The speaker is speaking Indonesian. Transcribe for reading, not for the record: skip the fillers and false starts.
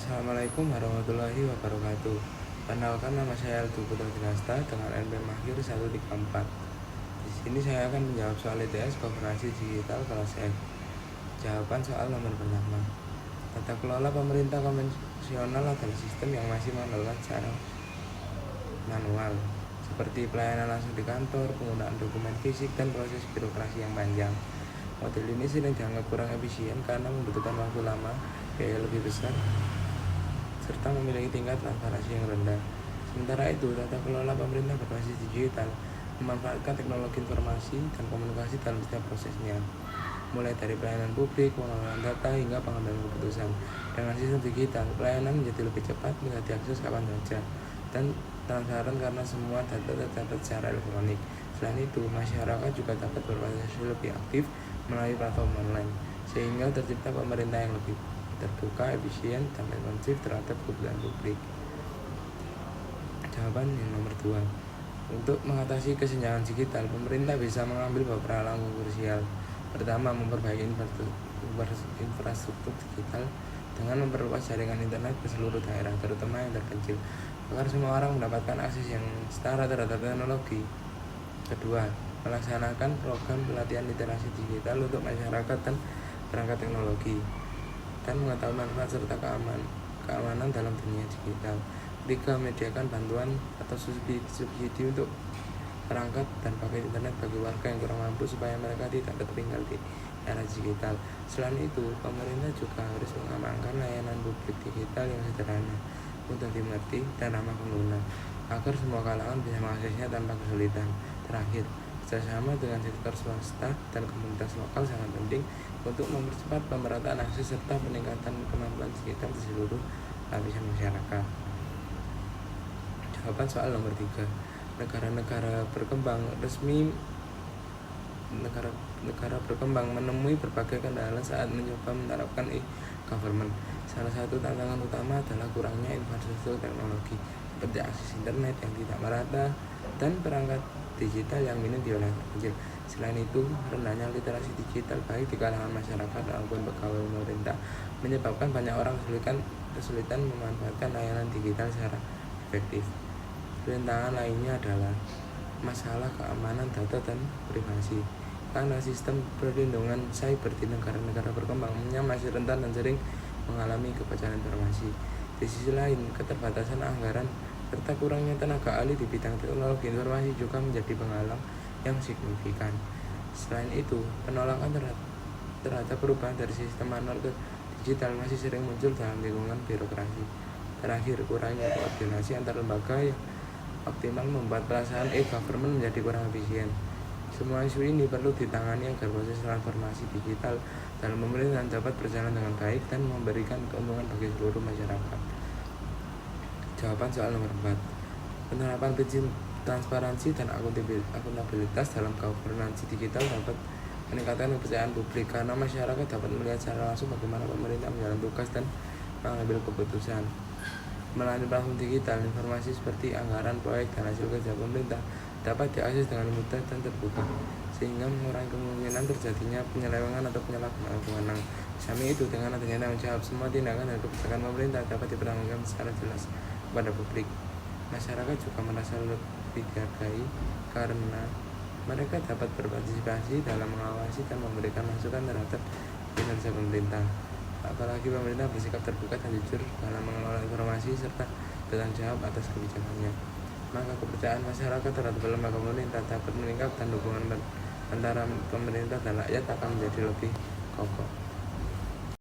Assalamualaikum warahmatullahi wabarakatuh. Perkenalkan, nama saya Aldo Putra Dinasta dengan NPM Akhir 134. Di sini saya akan menjawab soal ITS Governansi Digital kelas F. Jawaban soal nomor pertama. Tata kelola pemerintah konvensional adalah sistem yang masih mengandalkan secara manual, seperti pelayanan langsung di kantor, penggunaan dokumen fisik, dan proses birokrasi yang panjang. Model ini sering dianggap kurang efisien karena membutuhkan waktu lama, biaya lebih besar, serta memiliki tingkat transparansi yang rendah. Sementara itu, tata kelola pemerintah berbasis digital memanfaatkan teknologi informasi dan komunikasi dalam setiap prosesnya, mulai dari pelayanan publik, pengelolaan data, hingga pengambilan keputusan. Dengan sistem digital, pelayanan menjadi lebih cepat, bisa diakses kapan saja, dan transparan karena semua data tercatat secara elektronik. Selain itu, masyarakat juga dapat berpartisipasi lebih aktif melalui platform online, sehingga tercipta pemerintah yang lebih terbuka, efisien, dan responsif terhadap kebutuhan publik. Jawaban yang nomor 2. Untuk mengatasi kesenjangan digital, pemerintah bisa mengambil beberapa langkah krusial. Pertama, memperbaiki infrastruktur digital dengan memperluas jaringan internet ke seluruh daerah, terutama yang terpencil, agar semua orang mendapatkan akses yang setara terhadap teknologi. Kedua, melaksanakan program pelatihan literasi digital untuk masyarakat dan perangkat teknologi, dan mengetahui manfaat serta keamanan dalam dunia digital. Ketiga, menyediakan bantuan atau subsidi untuk perangkat dan paket internet bagi warga yang kurang mampu supaya mereka tidak tertinggal di era digital. Selain itu, pemerintah juga harus mengembangkan layanan publik digital yang sederhana, mudah dimengerti, dan ramah pengguna, agar semua kalangan bisa mengaksesnya tanpa kesulitan. Terakhir, kerjasama dengan sektor swasta dan komunitas lokal sangat penting untuk mempercepat pemerataan akses serta peningkatan kemampuan digital di seluruh lapisan masyarakat. Jawaban soal nomor 3. Negara-negara berkembang menemui berbagai kendala saat mencoba menerapkan e-government. Salah satu tantangan utama adalah kurangnya infrastruktur teknologi, seperti akses internet yang tidak merata dan perangkat digital yang minim di wilayah terpencil. Selain itu, rendahnya literasi digital baik di kalangan masyarakat maupun pegawai pemerintah menyebabkan banyak orang kesulitan memanfaatkan layanan digital secara efektif. Rintangan lainnya adalah masalah keamanan data dan privasi, karena sistem perlindungan cyber di negara-negara berkembang masih rentan dan sering mengalami kebocoran informasi. Di sisi lain, keterbatasan anggaran serta kurangnya tenaga ahli di bidang teknologi informasi juga menjadi penghalang yang signifikan. Selain itu, penolakan terhadap perubahan dari sistem manual ke digital masih sering muncul dalam lingkungan birokrasi. Terakhir, kurangnya koordinasi antar lembaga yang optimal membuat pelaksanaan e-government menjadi kurang efisien. Semua isu ini perlu ditangani agar proses transformasi digital dalam pemerintahan dapat berjalan dengan baik dan memberikan keuntungan bagi seluruh masyarakat. Jawaban soal nomor 4. Penerapan prinsip transparansi dan akuntabilitas dalam governansi digital dapat meningkatkan kepercayaan publik, karena masyarakat dapat melihat secara langsung bagaimana pemerintah menjalankan tugas dan mengambil keputusan. Melalui platform digital, informasi seperti anggaran, proyek, dan hasil kerja pemerintah dapat diakses dengan mudah dan terbuka, sehingga mengurangi kemungkinan terjadinya penyelewengan atau penyalahgunaan wewenang. Samping itu, dengan adanya tanggung jawab, semua tindakan dan kebijakan pemerintah dapat dipertanggungjawabkan secara jelas kepada publik. Masyarakat juga merasa lebih dihargai karena mereka dapat berpartisipasi dalam mengawasi dan memberikan masukan terhadap kinerja pemerintah. Apalagi pemerintah bersikap terbuka dan jujur dalam mengelola informasi serta bertanggung jawab atas kebijakannya, maka kepercayaan masyarakat terhadap lembaga pemerintah dapat meningkat dan hubungan antara pemerintah dan rakyat akan menjadi lebih kokoh.